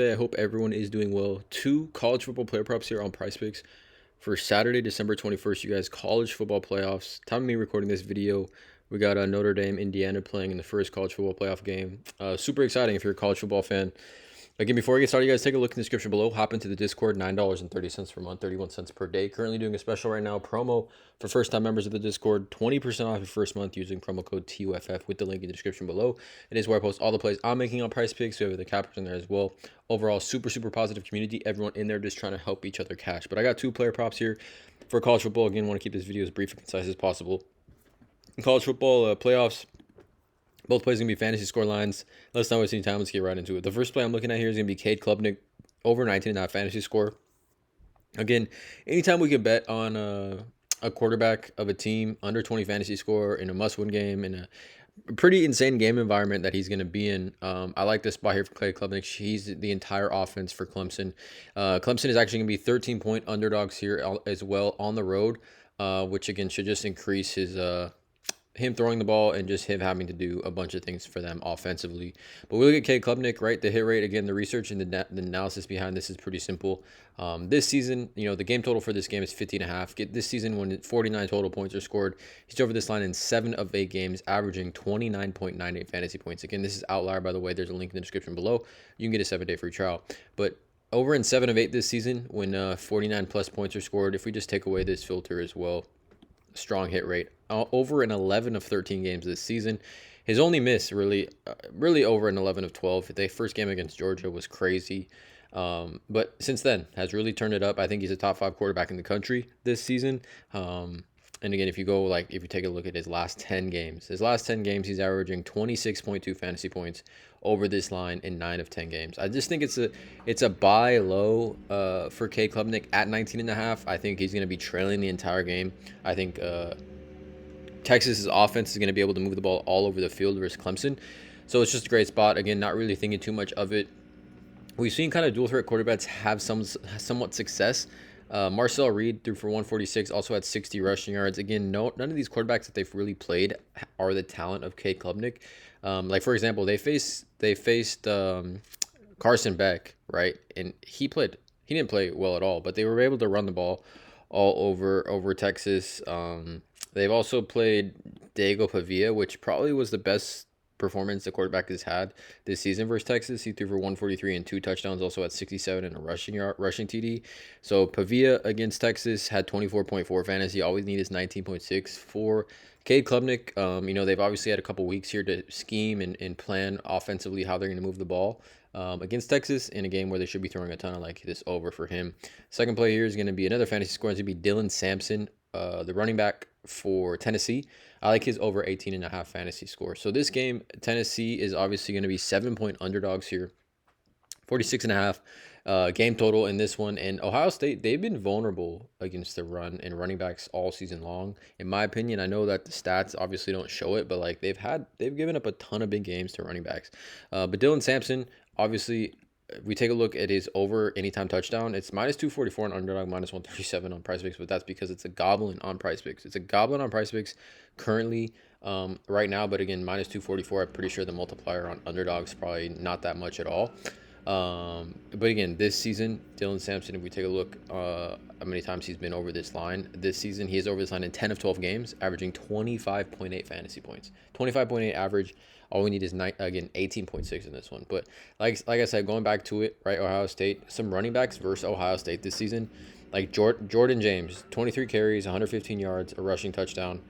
I hope everyone is doing well. Two college football player props here on PrizePicks for Saturday, December 21st. You guys, college football playoffs. Time of me recording this video, we got Notre Dame, Indiana playing in the first college football playoff game. Super exciting if you're a college football fan. Again, before we get started, you guys take a look in the description below. Hop into the Discord, $9.30 per month, 31 cents per day. Currently doing a special right now, promo for first-time members of the Discord, 20% off your first month using promo code TUFF with the link in the description below. It is where I post all the plays I'm making on PrizePicks. We have the cappers in there as well. Overall, super positive community. Everyone in there just trying to help each other cash. But I got two player props here for college football. Again, want to keep this video as brief and concise as possible. In college football playoffs, both plays are going to be fantasy score lines. Let's not waste any time. Let's get right into it. The first play I'm looking at here is going to be Cade Klubnik over 19.5 fantasy score. Again, anytime we can bet on a quarterback of a team under 20 fantasy score in a must-win game, in a pretty insane game environment that he's going to be in, I like this spot here for Cade Klubnik. He's the entire offense for Clemson. Clemson is actually going to be 13-point underdogs here as well on the road, which again should just increase him throwing the ball and just him having to do a bunch of things for them offensively. But we look at Cade Klubnik, right? The hit rate, again, the research and the analysis behind this is pretty simple. This season, the game total for this game is 50.5. This season, when 49 total points are scored, he's over this line in 7 of 8 games, averaging 29.98 fantasy points. Again, this is outlier, by the way. There's a link in the description below. You can get a 7-day free trial. But over in 7 of 8 this season, when 49 plus points are scored, if we just take away this filter as well, strong hit rate. Over in 11 of 13 games this season. His only miss really over in 11 of 12. The first game against Georgia was crazy. But since then has really turned it up. I think he's a top 5 quarterback in the country this season. And again, if you take a look at his last 10 games, he's averaging 26.2 fantasy points over this line in 9 of 10 games. I just think it's a buy low for Cade Klubnik at 19.5. I think he's going to be trailing the entire game. I think Texas's offense is going to be able to move the ball all over the field versus Clemson. So it's just a great spot. Again, not really thinking too much of it. We've seen kind of dual threat quarterbacks have somewhat success. Marcel Reed threw for 146, also had 60 rushing yards. Again, none of these quarterbacks that they've really played are the talent of Cade Klubnik. Like for example, they faced Carson Beck, right? And he didn't play well at all, but they were able to run the ball all over Texas. They've also played Diego Pavia, which probably was the best performance the quarterback has had this season versus Texas. He threw for 143 and 2 touchdowns, also had 67 and a rushing TD. So Pavia against Texas had 24.4 fantasy. All we need is 19.6 for Cade Klubnik. They've obviously had a couple weeks here to scheme and plan offensively how they're going to move the ball against Texas in a game where they should be throwing a ton. of like this over for him. Second play here is going to be another fantasy score. It's going to be Dylan Sampson, the running back for Tennessee. I like his over 18.5 fantasy score. So this game, Tennessee is obviously going to be 7-point underdogs here. 46.5 game total in this one. And Ohio State, they've been vulnerable against the run and running backs all season long. In my opinion, I know that the stats obviously don't show it, but like they've given up a ton of big games to running backs. But Dylan Sampson, obviously, if we take a look at his over anytime touchdown, it's minus 244 on underdog, minus 137 on PrizePicks, but that's because it's a goblin on PrizePicks. It's a goblin on PrizePicks currently right now, but again, minus 244. I'm pretty sure the multiplier on underdogs probably not that much at all. But again, this season, Dylan Sampson, if we take a look how many times he's been over this line this season, he is over this line in 10 of 12 games, averaging 25.8 fantasy points. 25.8 average. All we need is 18.6 in this one. But like I said, going back to it, right? Ohio State, some running backs versus Ohio State this season, like Jordan James, 23 carries, 115 yards, a rushing touchdown,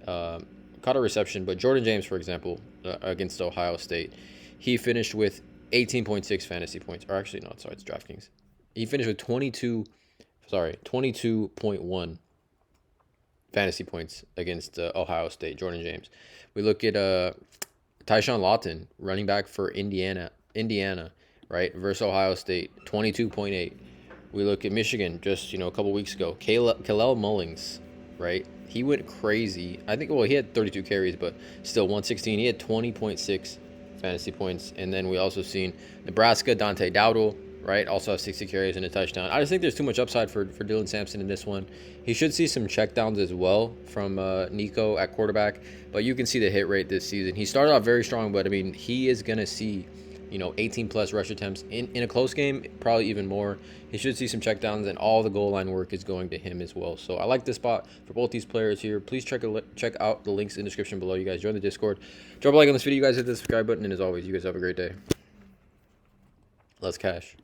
caught a reception. But Jordan James, for example, against Ohio State, he finished with 18.6 fantasy points. Or actually, no, sorry, it's DraftKings. He finished with 22.1 fantasy points against Ohio State. Jordan James. We look at Tyshawn Lawton, running back for Indiana, right, versus Ohio State, 22.8. We look at Michigan just, a couple weeks ago. Kalel Mullings, right, he went crazy. I think, he had 32 carries, but still 116. He had 20.6 fantasy points. And then we also seen Nebraska, Dante Dowdle, right, also have 60 carries and a touchdown. I just think there's too much upside for Dylan Sampson in this one. He should see some checkdowns as well from Nico at quarterback, but you can see the hit rate this season. He started off very strong, but I mean, he is going to see 18 plus rush attempts in a close game, probably even more. He should see some checkdowns, and all the goal line work is going to him as well. So I like this spot for both these players here. Please check out the links in the description below. You guys join the Discord. Drop a like on this video. You guys hit the subscribe button, and as always, you guys have a great day. Let's cash.